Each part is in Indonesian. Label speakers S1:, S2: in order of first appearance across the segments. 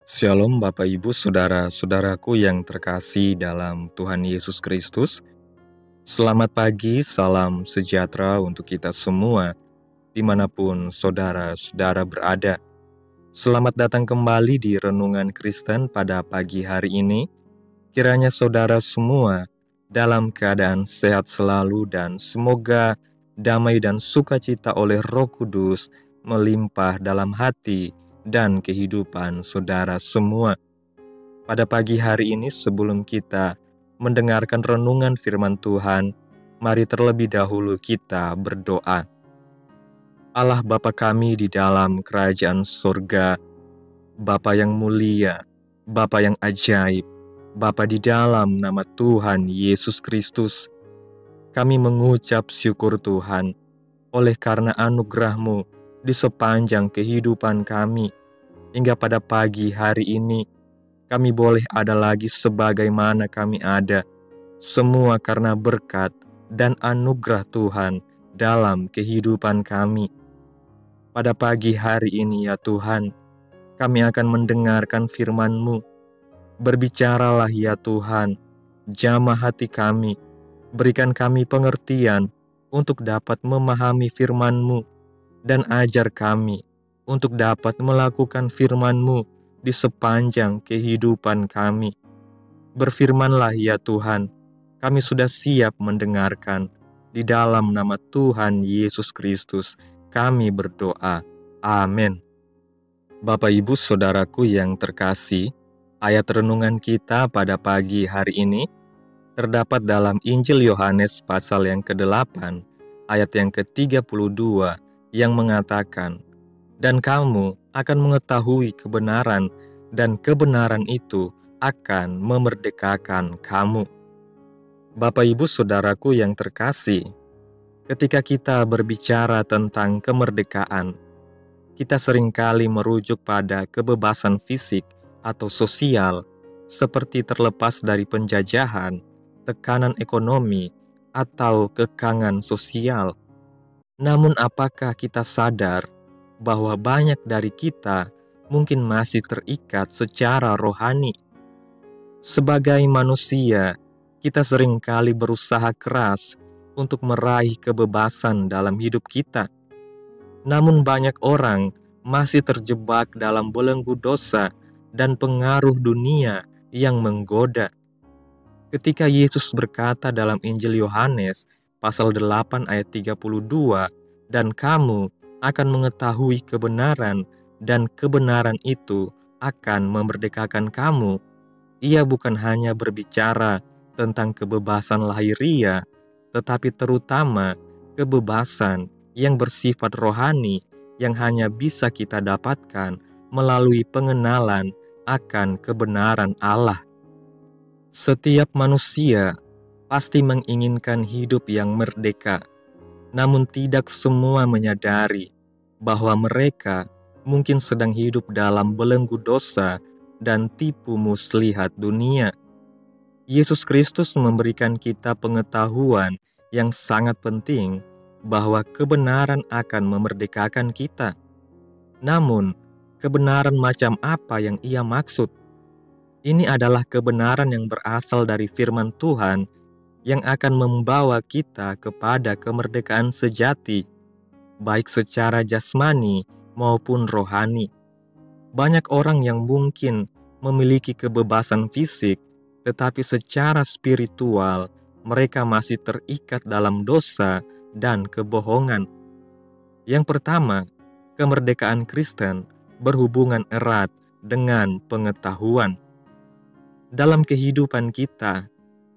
S1: Shalom Bapak Ibu Saudara-saudaraku yang terkasih dalam Tuhan Yesus Kristus. Selamat pagi, salam sejahtera untuk kita semua dimanapun saudara-saudara berada. Selamat datang kembali di Renungan Kristen pada pagi hari ini. Kiranya saudara semua dalam keadaan sehat selalu dan semoga damai dan sukacita oleh Roh Kudus melimpah dalam hati dan kehidupan saudara semua. Pada pagi hari ini sebelum kita mendengarkan renungan firman Tuhan, mari terlebih dahulu kita berdoa. Allah Bapa kami di dalam kerajaan surga, Bapa yang mulia, Bapa yang ajaib, Bapa di dalam nama Tuhan Yesus Kristus, kami mengucap syukur Tuhan oleh karena anugerah-Mu di sepanjang kehidupan kami. Hingga pada pagi hari ini, kami boleh ada lagi sebagaimana kami ada, semua karena berkat dan anugerah Tuhan dalam kehidupan kami. Pada pagi hari ini ya Tuhan, kami akan mendengarkan firman-Mu. Berbicaralah ya Tuhan, jamah hati kami, berikan kami pengertian untuk dapat memahami firman-Mu, dan ajar kami untuk dapat melakukan firman-Mu di sepanjang kehidupan kami. Berfirmanlah ya Tuhan, kami sudah siap mendengarkan. Di dalam nama Tuhan Yesus Kristus, kami berdoa. Amin. Bapak Ibu Saudaraku yang terkasih, ayat renungan kita pada pagi hari ini terdapat dalam Injil Yohanes pasal yang ke-8, ayat yang ke-32, yang mengatakan, "Dan kamu akan mengetahui kebenaran, dan kebenaran itu akan memerdekakan kamu." Bapak Ibu Saudaraku yang terkasih, ketika kita berbicara tentang kemerdekaan, kita seringkali merujuk pada kebebasan fisik atau sosial, seperti terlepas dari penjajahan, tekanan ekonomi, atau kekangan sosial. Namun apakah kita sadar bahwa banyak dari kita mungkin masih terikat secara rohani? Sebagai manusia, kita seringkali berusaha keras untuk meraih kebebasan dalam hidup kita. Namun banyak orang masih terjebak dalam belenggu dosa dan pengaruh dunia yang menggoda. Ketika Yesus berkata dalam Injil Yohanes pasal 8 ayat 32, "Dan kamu akan mengetahui kebenaran, dan kebenaran itu akan memerdekakan kamu." Ia bukan hanya berbicara tentang kebebasan lahiriah, tetapi terutama kebebasan yang bersifat rohani yang hanya bisa kita dapatkan melalui pengenalan akan kebenaran Allah. Setiap manusia pasti menginginkan hidup yang merdeka, namun tidak semua menyadari bahwa mereka mungkin sedang hidup dalam belenggu dosa dan tipu muslihat dunia. Yesus Kristus memberikan kita pengetahuan yang sangat penting bahwa kebenaran akan memerdekakan kita. Namun, kebenaran macam apa yang Ia maksud? Ini adalah kebenaran yang berasal dari firman Tuhan yang akan membawa kita kepada kemerdekaan sejati, baik secara jasmani maupun rohani. Banyak orang yang mungkin memiliki kebebasan fisik, tetapi secara spiritual mereka masih terikat dalam dosa dan kebohongan. Yang pertama, kemerdekaan Kristen berhubungan erat dengan pengetahuan. Dalam kehidupan kita,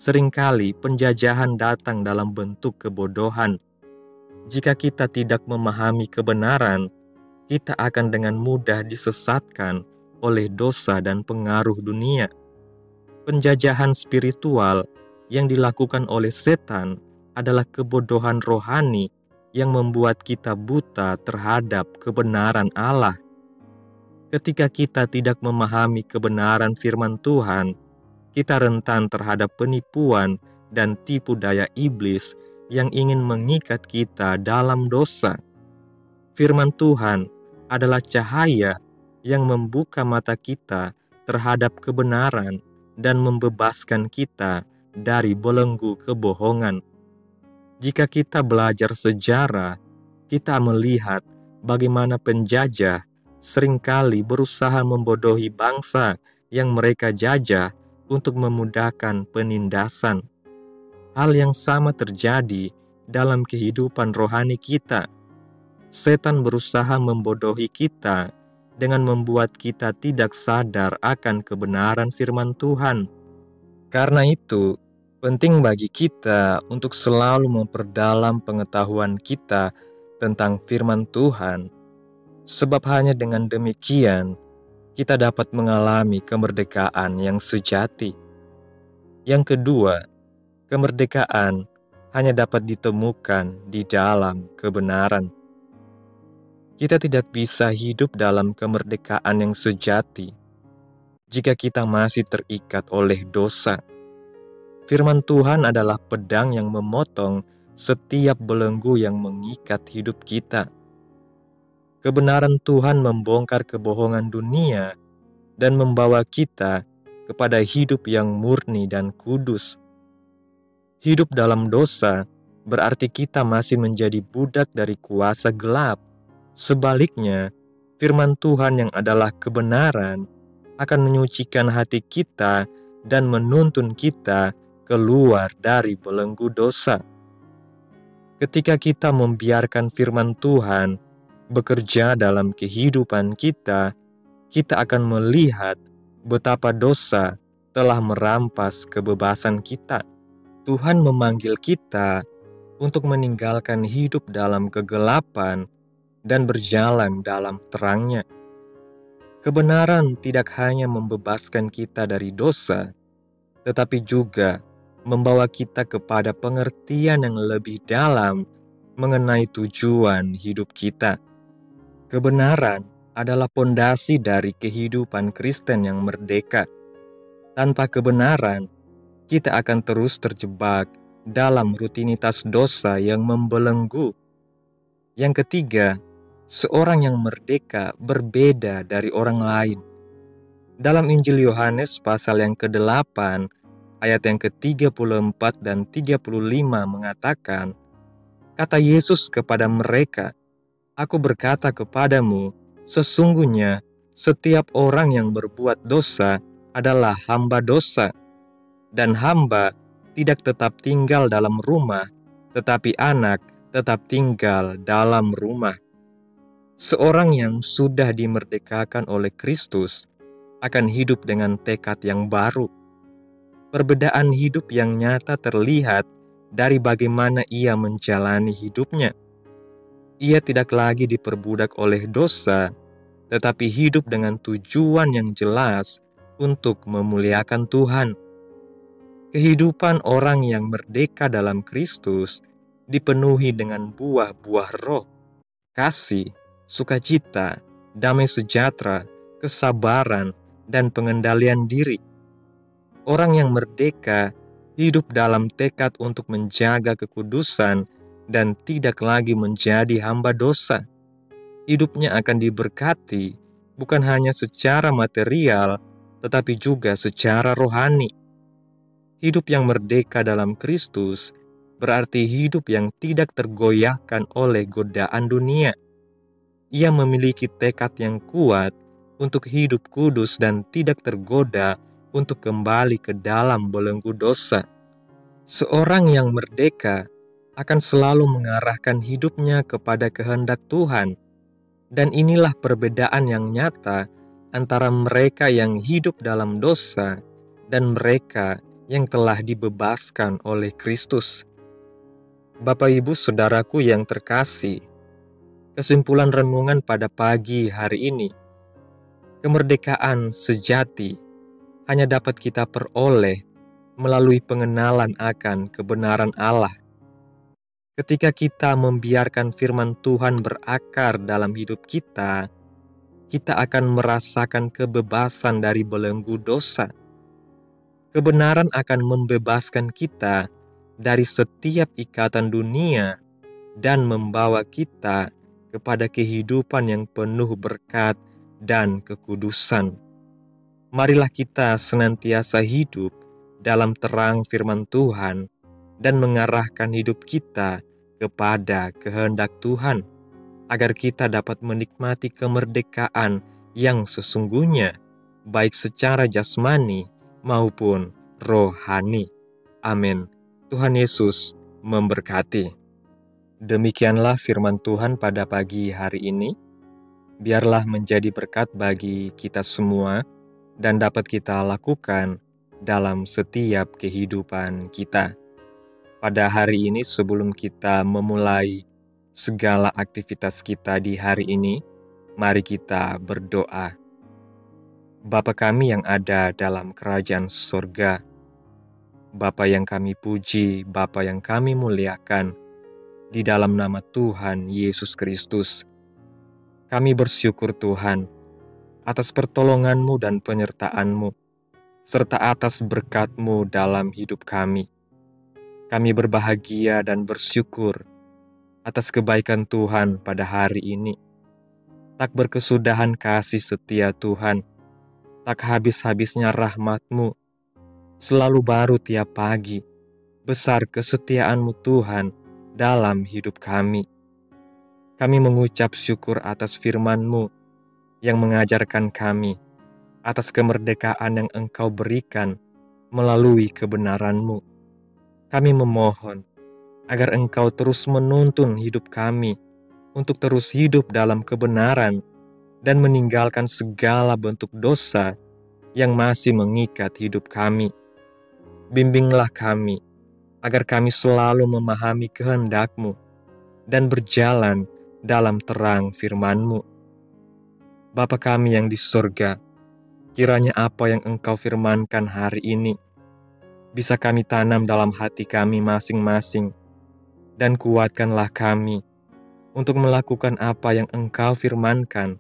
S1: seringkali penjajahan datang dalam bentuk kebodohan. Jika kita tidak memahami kebenaran, kita akan dengan mudah disesatkan oleh dosa dan pengaruh dunia. Penjajahan spiritual yang dilakukan oleh setan adalah kebodohan rohani yang membuat kita buta terhadap kebenaran Allah. Ketika kita tidak memahami kebenaran firman Tuhan, kita rentan terhadap penipuan dan tipu daya iblis yang ingin mengikat kita dalam dosa. Firman Tuhan adalah cahaya yang membuka mata kita terhadap kebenaran dan membebaskan kita dari belenggu kebohongan. Jika kita belajar sejarah, kita melihat bagaimana penjajah seringkali berusaha membodohi bangsa yang mereka jajah untuk memudahkan penindasan. Hal yang sama terjadi dalam kehidupan rohani kita. Setan berusaha membodohi kita dengan membuat kita tidak sadar akan kebenaran firman Tuhan. Karena itu, penting bagi kita untuk selalu memperdalam pengetahuan kita tentang firman Tuhan, sebab hanya dengan demikian kita dapat mengalami kemerdekaan yang sejati. Yang kedua, kemerdekaan hanya dapat ditemukan di dalam kebenaran. Kita tidak bisa hidup dalam kemerdekaan yang sejati jika kita masih terikat oleh dosa. Firman Tuhan adalah pedang yang memotong setiap belenggu yang mengikat hidup kita. Kebenaran Tuhan membongkar kebohongan dunia dan membawa kita kepada hidup yang murni dan kudus. Hidup dalam dosa berarti kita masih menjadi budak dari kuasa gelap. Sebaliknya, firman Tuhan yang adalah kebenaran akan menyucikan hati kita dan menuntun kita keluar dari belenggu dosa. Ketika kita membiarkan firman Tuhan bekerja dalam kehidupan kita, kita akan melihat betapa dosa telah merampas kebebasan kita. Tuhan memanggil kita untuk meninggalkan hidup dalam kegelapan dan berjalan dalam terangnya. Kebenaran tidak hanya membebaskan kita dari dosa, tetapi juga membawa kita kepada pengertian yang lebih dalam mengenai tujuan hidup kita. Kebenaran adalah pondasi dari kehidupan Kristen yang merdeka. Tanpa kebenaran, kita akan terus terjebak dalam rutinitas dosa yang membelenggu. Yang ketiga, seorang yang merdeka berbeda dari orang lain. Dalam Injil Yohanes pasal yang ke-8, ayat yang ke-34 dan 35 mengatakan, kata Yesus kepada mereka, "Aku berkata kepadamu, sesungguhnya setiap orang yang berbuat dosa adalah hamba dosa, dan hamba tidak tetap tinggal dalam rumah, tetapi anak tetap tinggal dalam rumah." Seorang yang sudah dimerdekakan oleh Kristus akan hidup dengan tekad yang baru. Perbedaan hidup yang nyata terlihat dari bagaimana ia menjalani hidupnya. Ia tidak lagi diperbudak oleh dosa, tetapi hidup dengan tujuan yang jelas untuk memuliakan Tuhan. Kehidupan orang yang merdeka dalam Kristus dipenuhi dengan buah-buah roh, kasih, sukacita, damai sejahtera, kesabaran, dan pengendalian diri. Orang yang merdeka hidup dalam tekad untuk menjaga kekudusan dan tidak lagi menjadi hamba dosa. Hidupnya akan diberkati bukan hanya secara material, tetapi juga secara rohani. Hidup yang merdeka dalam Kristus berarti hidup yang tidak tergoyahkan oleh godaan dunia. Ia memiliki tekad yang kuat untuk hidup kudus dan tidak tergoda untuk kembali ke dalam belenggu dosa. Seorang yang merdeka akan selalu mengarahkan hidupnya kepada kehendak Tuhan, dan inilah perbedaan yang nyata antara mereka yang hidup dalam dosa dan mereka yang telah dibebaskan oleh Kristus. Bapak, Ibu, Saudaraku yang terkasih, kesimpulan renungan pada pagi hari ini, kemerdekaan sejati hanya dapat kita peroleh melalui pengenalan akan kebenaran Allah. Ketika kita membiarkan firman Tuhan berakar dalam hidup kita, kita akan merasakan kebebasan dari belenggu dosa. Kebenaran akan membebaskan kita dari setiap ikatan dunia dan membawa kita kepada kehidupan yang penuh berkat dan kekudusan. Marilah kita senantiasa hidup dalam terang firman Tuhan dan mengarahkan hidup kita kepada kehendak Tuhan, agar kita dapat menikmati kemerdekaan yang sesungguhnya, baik secara jasmani maupun rohani. Amin. Tuhan Yesus memberkati. Demikianlah firman Tuhan pada pagi hari ini. Biarlah menjadi berkat bagi kita semua dan dapat kita lakukan dalam setiap kehidupan kita. Pada hari ini, sebelum kita memulai segala aktivitas kita di hari ini, mari kita berdoa. Bapa kami yang ada dalam kerajaan surga, Bapa yang kami puji, Bapa yang kami muliakan, di dalam nama Tuhan Yesus Kristus, kami bersyukur Tuhan atas pertolongan-Mu dan penyertaan-Mu, serta atas berkat-Mu dalam hidup kami. Kami berbahagia dan bersyukur atas kebaikan Tuhan pada hari ini. Tak berkesudahan kasih setia Tuhan, tak habis-habisnya rahmat-Mu, selalu baru tiap pagi. Besar kesetiaan-Mu Tuhan dalam hidup kami. Kami mengucap syukur atas firman-Mu yang mengajarkan kami atas kemerdekaan yang Engkau berikan melalui kebenaran-Mu. Kami memohon agar Engkau terus menuntun hidup kami untuk terus hidup dalam kebenaran dan meninggalkan segala bentuk dosa yang masih mengikat hidup kami. Bimbinglah kami agar kami selalu memahami kehendak-Mu dan berjalan dalam terang firman-Mu. Bapa kami yang di surga, kiranya apa yang Engkau firmankan hari ini bisa kami tanam dalam hati kami masing-masing, dan kuatkanlah kami untuk melakukan apa yang Engkau firmankan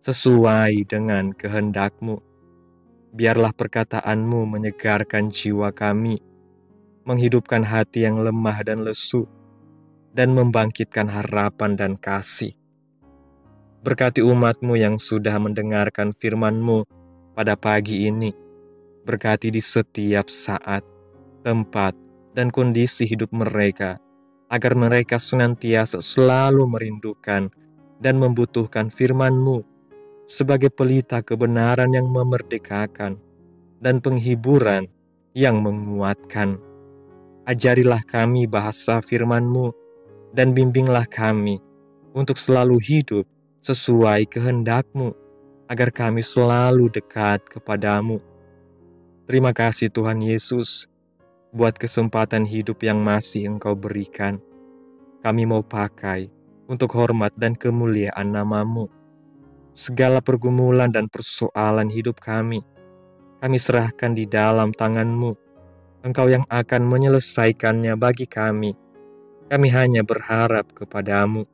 S1: sesuai dengan kehendak-Mu. Biarlah perkataan-Mu menyegarkan jiwa kami, menghidupkan hati yang lemah dan lesu, dan membangkitkan harapan dan kasih. Berkati umat-Mu yang sudah mendengarkan firman-Mu pada pagi ini. Berkati di setiap saat, tempat, dan kondisi hidup mereka, agar mereka senantiasa selalu merindukan dan membutuhkan firman-Mu sebagai pelita kebenaran yang memerdekakan dan penghiburan yang menguatkan. Ajarilah kami bahasa firman-Mu dan bimbinglah kami untuk selalu hidup sesuai kehendak-Mu, agar kami selalu dekat kepadamu. Terima kasih Tuhan Yesus buat kesempatan hidup yang masih Engkau berikan. Kami mau pakai untuk hormat dan kemuliaan nama-Mu. Segala pergumulan dan persoalan hidup kami serahkan di dalam tangan-Mu. Engkau yang akan menyelesaikannya bagi kami. Kami hanya berharap kepadamu.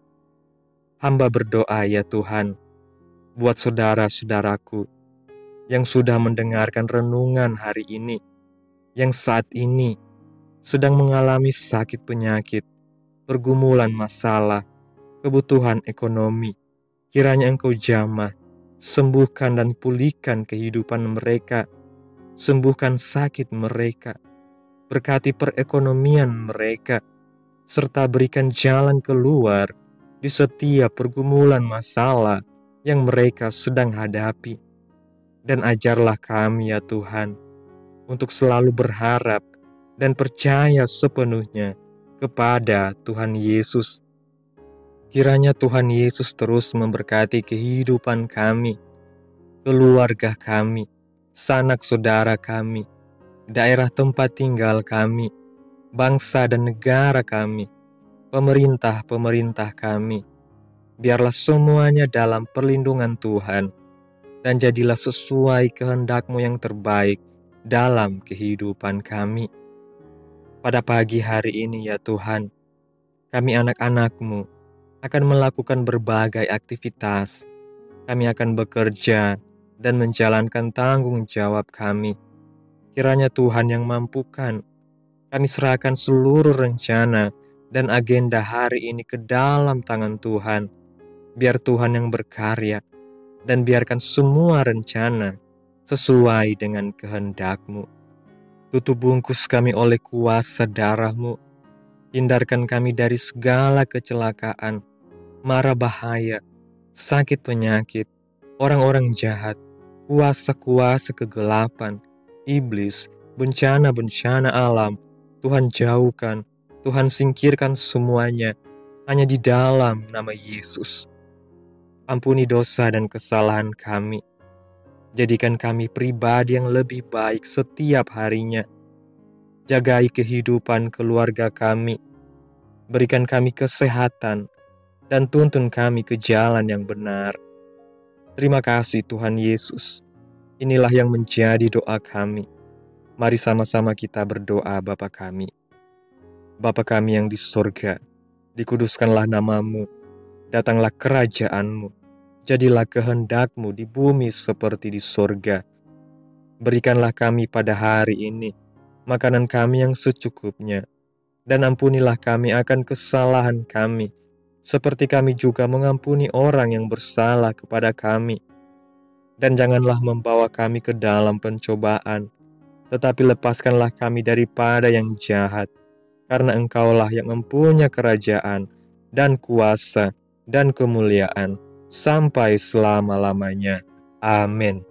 S1: Hamba berdoa ya Tuhan, buat saudara-saudaraku yang sudah mendengarkan renungan hari ini, yang saat ini sedang mengalami sakit penyakit, pergumulan masalah, kebutuhan ekonomi. Kiranya Engkau jamah, sembuhkan dan pulihkan kehidupan mereka, sembuhkan sakit mereka, berkati perekonomian mereka, serta berikan jalan keluar di setiap pergumulan masalah yang mereka sedang hadapi. Dan ajarlah kami ya Tuhan, untuk selalu berharap dan percaya sepenuhnya kepada Tuhan Yesus. Kiranya Tuhan Yesus terus memberkati kehidupan kami, keluarga kami, sanak saudara kami, daerah tempat tinggal kami, bangsa dan negara kami, pemerintah-pemerintah kami. Biarlah semuanya dalam perlindungan Tuhan, dan jadilah sesuai kehendak-Mu yang terbaik dalam kehidupan kami. Pada pagi hari ini ya Tuhan, kami anak-anak-Mu akan melakukan berbagai aktivitas. Kami akan bekerja dan menjalankan tanggung jawab kami. Kiranya Tuhan yang mampukan. Kami serahkan seluruh rencana dan agenda hari ini ke dalam tangan Tuhan. Biar Tuhan yang berkarya, dan biarkan semua rencana sesuai dengan kehendak-Mu. Tutup bungkus kami oleh kuasa darah-Mu. Hindarkan kami dari segala kecelakaan, mara bahaya, sakit penyakit, orang-orang jahat, kuasa-kuasa kegelapan, iblis, bencana-bencana alam. Tuhan jauhkan, Tuhan singkirkan semuanya, hanya di dalam nama Yesus. Ampuni dosa dan kesalahan kami. Jadikan kami pribadi yang lebih baik setiap harinya. Jagai kehidupan keluarga kami. Berikan kami kesehatan dan tuntun kami ke jalan yang benar. Terima kasih Tuhan Yesus. Inilah yang menjadi doa kami. Mari sama-sama kita berdoa Bapa kami. Bapa kami yang di surga, dikuduskanlah nama-Mu. Datanglah kerajaan-Mu. Jadilah kehendak-Mu di bumi seperti di surga. Berikanlah kami pada hari ini makanan kami yang secukupnya, dan ampunilah kami akan kesalahan kami, seperti kami juga mengampuni orang yang bersalah kepada kami. Dan janganlah membawa kami ke dalam pencobaan, tetapi lepaskanlah kami daripada yang jahat, karena Engkaulah yang mempunyai kerajaan, dan kuasa, dan kemuliaan, sampai selama-lamanya. Amin.